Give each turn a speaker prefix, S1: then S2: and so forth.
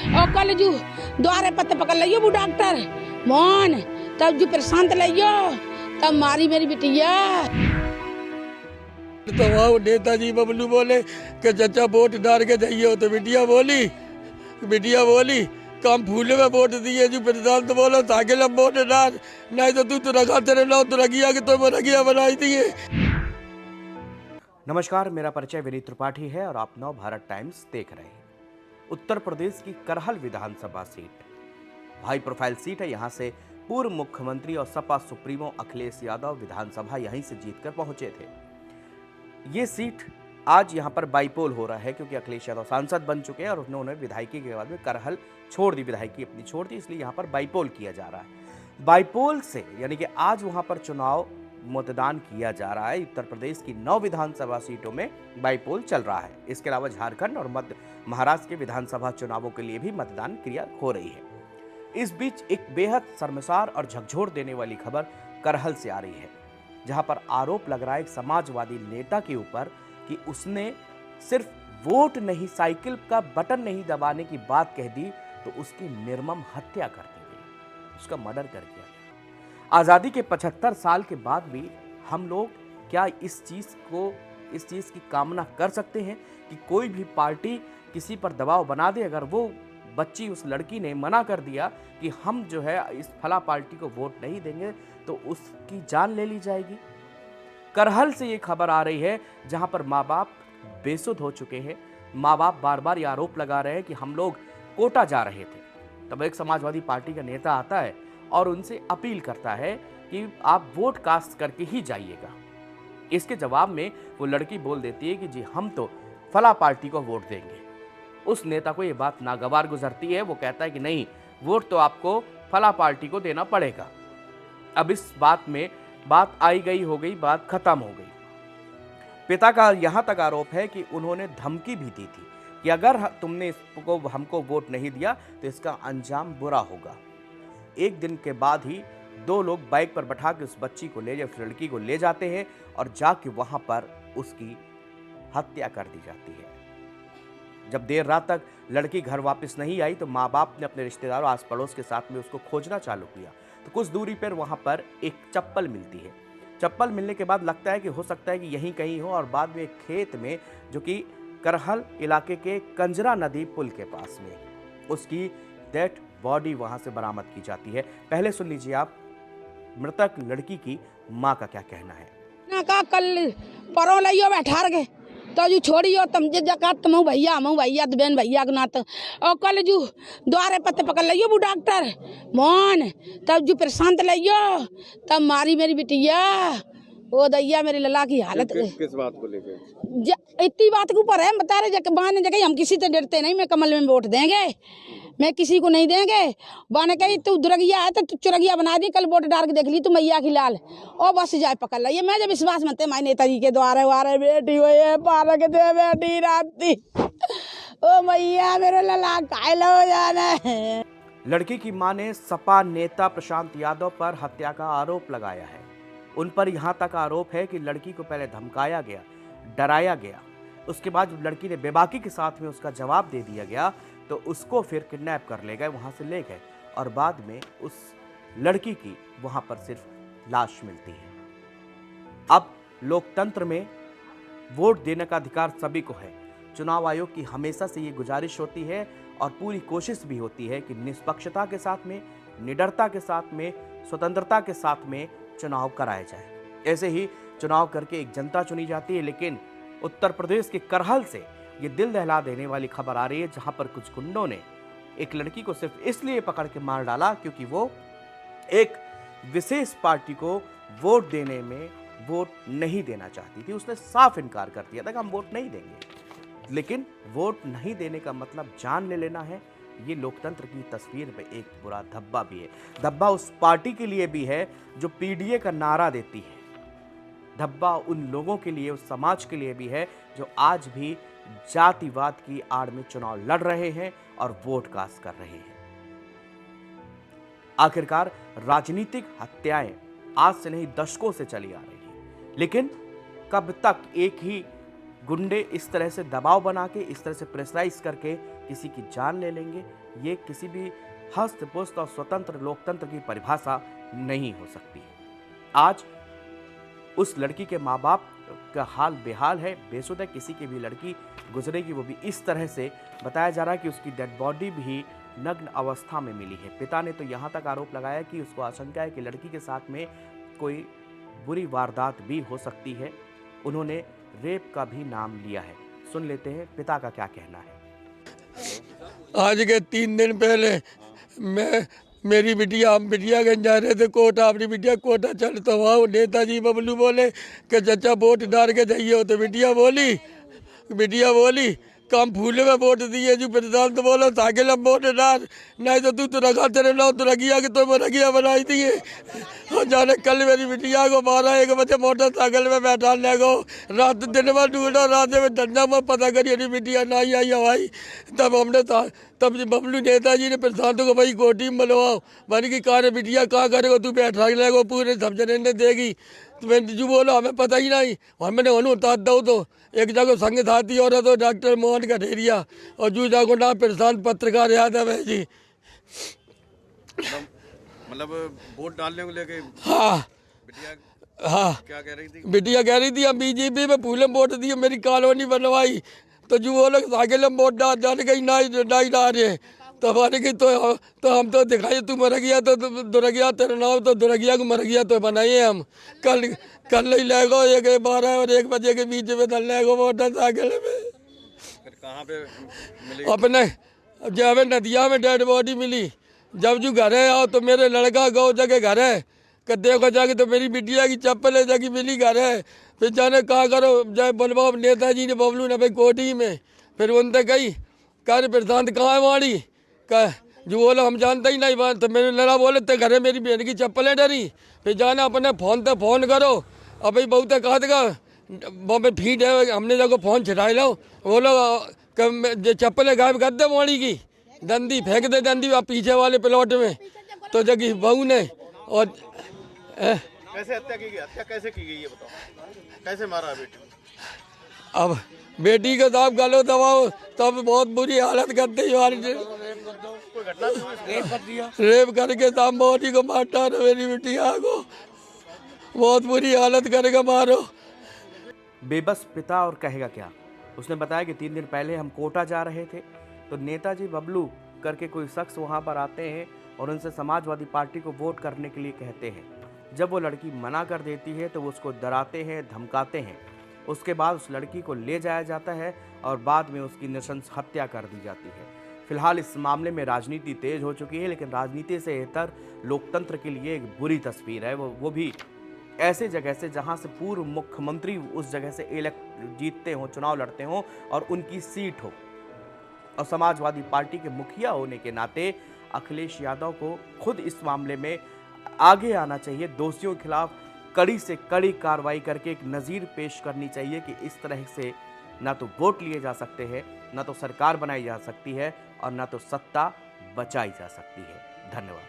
S1: और कल जो द्वारे पत्ते पकड़ लियो वो डॉक्टर मोहन, तब जो प्रशांत लियो, तब मारी मेरी बिटिया।
S2: तो वहाँ नेताजी बबलू बोले कि चचा वोट डाल के जाइए, तो बिटिया बोली कम फूले में वोट दिए जो प्रधान तो बोला साइकिल में वोट डाल, नहीं तो तू रखा तेरे लो तो रखिया कि तो रखिया बनाई दिए।
S3: नमस्कार, मेरा परिचय विनीत त्रिपाठी है और आप नव भारत टाइम्स देख रहे हैं। उत्तर प्रदेश की करहल विधानसभा सीट हाई प्रोफाइल सीट है। यहां से पूर्व मुख्यमंत्री और सपा सुप्रीमो अखिलेश यादव विधानसभा यहीं से जीतकर पहुंचे थे। ये सीट आज यहां पर बाईपोल हो रहा है क्योंकि अखिलेश यादव सांसद बन चुके हैं और उन्होंने विधायकी के बाद में करहल छोड़ दी, विधायकी अपनी छोड़ दी, इसलिए यहां पर बाईपोल किया जा रहा है। बाईपोल से यानी कि आज वहां पर चुनाव मतदान किया जा रहा है। उत्तर प्रदेश की 9 विधानसभा सीटों में बाईपोल चल रहा है। इसके अलावा झारखंड और मध्य महाराष्ट्र के विधानसभा चुनावों के लिए भी मतदान क्रिया हो रही है। इस बीच एक बेहद शर्मसार और झकझोर देने वाली खबर करहल से आ रही है, जहां पर आरोप लग रहा है एक समाजवादी नेता के ऊपर कि उसने सिर्फ वोट नहीं, साइकिल का बटन नहीं दबाने की बात कह दी तो उसकी निर्मम हत्या कर दी गई, उसका मर्डर कर दिया गया। आजादी के 75 साल के बाद भी हम लोग क्या इस चीज की कामना कर सकते हैं कि कोई भी पार्टी किसी पर दबाव बना दे? अगर वो बच्ची, उस लड़की ने मना कर दिया कि हम जो है इस फला पार्टी को वोट नहीं देंगे, तो उसकी जान ले ली जाएगी। करहल से ये खबर आ रही है जहां पर माँ बाप बेसुध हो चुके हैं। माँ बाप बार बार ये आरोप लगा रहे हैं कि हम लोग कोटा जा रहे थे। तब एक समाजवादी पार्टी का नेता आता है और उनसे अपील करता है कि आप वोट कास्ट करके ही जाइएगा। इसके जवाब में वो लड़की बोल देती है कि जी हम तो फला पार्टी को वोट देंगे। उस नेता को ये बात नागवार गुजरती है। वो कहता है कि नहीं, वोट तो आपको फला पार्टी को देना पड़ेगा। अब इस बात में बात आई गई हो गई, बात खत्म हो गई। पिता का यहां तक आरोप है कि उन्होंने धमकी भी दी थी कि अगर तुमने हमको वोट नहीं दिया तो इसका अंजाम बुरा होगा। एक दिन के बाद ही 2 लोग बाइक पर बैठा के उस बच्ची को उस लड़की को ले जाते हैं और जाके वहां पर उसकी हत्या कर दी जाती है। जब देर रात तक लड़की घर वापस नहीं आई तो माँ बाप ने अपने रिश्तेदारों, आस पड़ोस के साथ में उसको खोजना चालू किया। तो कुछ दूरी पर वहां पर एक चप्पल मिलती है। चप्पल मिलने के बाद लगता है कि हो सकता है कि यहीं कहीं हो, और बाद में एक खेत में, जो कि करहल इलाके के कंजरा नदी पुल के पास में, उसकी डेड बॉडी वहां से बरामद की जाती है। पहले सुन लीजिए आप मृतक लड़की की मां का क्या कहना है।
S1: ना का कल परो लियो बैठा के तो जो छोड़ियो तुम जगह तुम भैया तो बहन भैया के नात। और कल जो द्वारे पत्ते पकड़ लियो वो डॉक्टर मोहन, तब जो प्रशांत लियो, तब मारी मेरी बिटिया। ओ दैया मेरे लला की हालत।
S4: किस बात को लेकर?
S1: इतनी बात के ऊपर है, बता रहे बाने जगह हम किसी से डरते नहीं। मैं कमल में वोट देंगे, मैं किसी को नहीं देंगे। बाने कही तू दुरगिया है तो तू चुरगिया बना दी, कल वोट डाल के देख ली तू मैया की लाल, और बस जाए पकड़ लिया। मैं जब विश्वास मनते माई नेताजी के द्वारे वारे बेटी हुए पार के दे बेटी राती, ओ मैया मेरे लला घायल हो जाना है।
S3: लड़की की मां ने सपा नेता प्रशांत यादव पर हत्या का आरोप लगाया है। उन पर यहां तक आरोप है कि लड़की को पहले धमकाया गया, डराया गया, उसके बाद जब लड़की ने बेबाकी के साथ में उसका जवाब दे दिया गया तो उसको फिर किडनैप कर ले गए, वहां से ले गए, और बाद में उस लड़की की वहां पर सिर्फ लाश मिलती है। अब लोकतंत्र में वोट देने का अधिकार सभी को है। चुनाव आयोग की हमेशा से ये गुजारिश होती है और पूरी कोशिश भी होती है कि निष्पक्षता के साथ में, निडरता के साथ में, स्वतंत्रता के साथ में चुनाव कराया जाए। ऐसे ही चुनाव करके एक जनता चुनी जाती है। लेकिन उत्तर प्रदेश के करहल से ये दिल दहला देने वाली खबर आ रही है, जहां पर कुछ गुंडों ने एक लड़की को सिर्फ इसलिए पकड़ के मार डाला क्योंकि वो एक विशेष पार्टी को वोट देने में वोट नहीं देना चाहती थी। उसने साफ इनकार कर दिया था कि हम वोट नहीं देंगे। लेकिन वोट नहीं देने का मतलब जान ले लेना है। ये लोकतंत्र की तस्वीर में एक बुरा धब्बा भी है। धब्बा उस पार्टी के लिए भी है जो पीडीए का नारा देती है। धब्बा उन लोगों के लिए, उस समाज के लिए भी है जो आज भी जातिवाद की आड़ में चुनाव लड़ रहे हैं और वोट कास्ट कर रहे हैं। आखिरकार राजनीतिक हत्याएं आज से नहीं, दशकों से चली आ रही हैं। लेकिन कब तक एक ही गुंडे इस तरह से दबाव बना के, इस तरह से प्रेशराइज करके किसी की जान ले लेंगे, ये किसी भी हस्तपुस्त और स्वतंत्र लोकतंत्र की परिभाषा नहीं हो सकती। आज उस लड़की के माँ बाप का हाल बेहाल है। बेशुदा किसी की भी लड़की गुजरेगी, वो भी इस तरह से। बताया जा रहा है कि उसकी डेड बॉडी भी नग्न अवस्था में मिली है। पिता ने तो यहाँ तक आरोप लगाया कि उसको आशंका है कि लड़की के साथ में कोई बुरी वारदात भी हो सकती है। उन्होंने रेप का भी नाम लिया है। सुन लेते हैं पिता का क्या कहना है।
S2: आज के 3 दिन पहले मेरी बिटिया, हम बिटियागंज जा रहे थे कोटा, अपनी बिटिया कोटा चल, तो वहाँ नेताजी बबलू बोले कि चाचा वोट डाल के जाइए। तो बिटिया बोली कम फूले में वोट दिए जो प्रधान तो बोलो साइकिल में वोट डाल, नहीं तो तू रखा तेरे नाव तो रखिया कि तो रखिया बनाई दिए। और जाने कल मेरी बिटिया को 12-1 बजे मोटरसाइकिल में बैठा ले गो, रात दिन में ढूंढो, रात में डंडा में पता करिए नहीं बिटिया नहीं आई हवाई। तब बबलू नेताजी ने प्रशांत को भाई कोठी में बुलवाओ, मैंने की कार बिटिया कहाँ करेगा, तू बैठा ले पूरे सब जने ने देगी। तो मैंने जो बोला हमें पता ही नहीं, मैंने उन्होंने उतार दो। तो एक जगह संग साथी और तो डॉक्टर मोहन कठेरिया और जो जाको नाम प्रशांत पत्रकार यादव है जी।
S4: मतलब वोट डालने को लेके
S2: हाँ
S4: क्या कह रही थी?
S2: बिटिया कह रही थी हम बीजेपी में फूले वोट दिए, मेरी कॉलोनी बनवाई। तो जो वो लोग साइकिल में वोट डाल गई नहीं डाल रहे। तो हमारे की तो हम तो दिखाई तू मर गया तो दुर्गिया तेरा नाम तो दुर्गिया को मर गया तो बनाइए हम। कल ही ले गो 12 और 1 बजे के बीच में धल ले गो मोटरसाइकिल में।
S4: फिर कहाँ पे मिली?
S2: अपने जब नदिया में डेड बॉडी मिली। जब जो घर है आओ तो मेरे लड़का गौ जगह घर है कि देखो जाके तो मेरी बिटिया की चप्पल है जाके मिली घर है। फिर जाने कहा करो जय बलबाब नेताजी ने बबलू ने भाई कोठी में। फिर उनसे कही कह प्रशांत कहाँ है वाड़ी कह जो बोला हम जानते ही नहीं बात। तो मेरे लड़ा बोले ते घर है मेरी बहन की चप्पलें डरी। फिर जाना अपने फ़ोन पे फ़ोन करो। अब भाई बहुत कहा देगा बॉम्बे फीड है, हमने जाको फ़ोन छिटाई लो। वो लोग चप्पलें गायब कर दे वाड़ी की, डंडी फेंक दे, डंडी आप पीछे वाले प्लॉट में। तो जगह बहू ने और
S4: कैसे हत्या की गई? हत्या कैसे की गई ये बताओ, कैसे मारा बेटी?
S2: अब बेटी के साथ गलो दबाओ तब बहुत बुरी हालत करते
S4: कोई घटना
S2: रेप करके साम बॉडी को मारता है मेरी बिटिया को, बहुत बुरी हालत करके मारो।
S3: बेबस पिता और कहेगा क्या। उसने बताया कि 3 दिन पहले हम कोटा जा रहे थे तो नेताजी बबलू करके कोई शख्स वहां पर आते हैं और उनसे समाजवादी पार्टी को वोट करने के लिए कहते हैं। जब वो लड़की मना कर देती है तो वो उसको डराते हैं, धमकाते हैं। उसके बाद उस लड़की को ले जाया जाता है और बाद में उसकी नृशंस हत्या कर दी जाती है। फिलहाल इस मामले में राजनीति तेज हो चुकी है, लेकिन राजनीति से बेहतर लोकतंत्र के लिए एक बुरी तस्वीर है। वो भी ऐसे जगह से जहां से पूर्व मुख्यमंत्री उस जगह से जीतते हों, चुनाव लड़ते हों और उनकी सीट हो। और समाजवादी पार्टी के मुखिया होने के नाते अखिलेश यादव को खुद इस मामले में आगे आना चाहिए। दोषियों के खिलाफ कड़ी से कड़ी कार्रवाई करके एक नज़ीर पेश करनी चाहिए कि इस तरह से ना तो वोट लिए जा सकते हैं, ना तो सरकार बनाई जा सकती है और ना तो सत्ता बचाई जा सकती है। धन्यवाद।